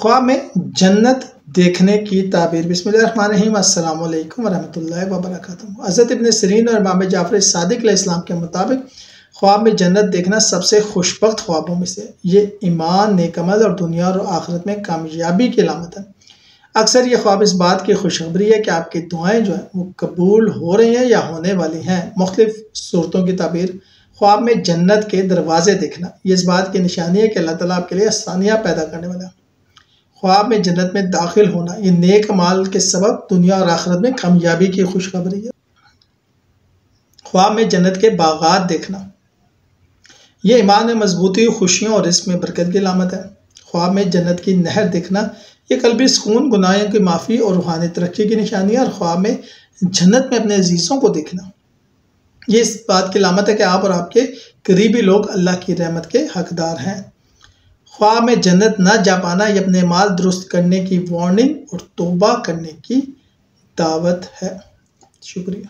ख्वाब में जन्नत देखने की ताबीर। बिस्मिल्लाहिर्रहमानिर्रहीम। अस्सलाम वालेकुम वरहमतुल्लाहि वबरकातुहू। हज़रत इब्न सिरीन और इमाम जाफ़र सादिक अलैहिस्सलाम के मुताबिक ख्वाब में जन्नत देखना सबसे खुशबख्त ख्वाबों में से। ये ईमान, नेक अमल और दुनिया और आखिरत में कामयाबी की अलामत है। अक्सर ये ख्वाब इस बात की खुशखबरी है कि आपकी दुआएं जो हैं वो कबूल हो रही हैं या होने वाली हैं। मुख्तलिफ सूरतों की ताबीर। ख्वाब में जन्नत के दरवाजे देखना, ये इस बात की निशानी है कि अल्लाह ताला आपके लिए आसानियाँ पैदा करने वाला है। ख्वाब में जन्नत में दाखिल होना, ये नेक माल के सबब दुनिया और आखिरत में कामयाबी की खुशखबरी है। ख्वाब में जन्नत के बागात देखना, ये ईमान में मजबूती, खुशियों और रिस्क में बरकत की अलामत है। ख्वाब में जन्नत की नहर देखना, ये कल्बी सुकून, गुनाहों की माफ़ी और रूहानी तरक्की की निशानी है। और ख्वाब में जन्नत में अपने अजीज़ों को देखना, ये इस बात की अलामत है कि आप और आपके करीबी लोग अल्लाह की रहमत के हकदार हैं। ख्वाब में जन्नत न जा पाना, ये अपने माल दुरुस्त करने की वार्निंग और तौबा करने की दावत है। शुक्रिया।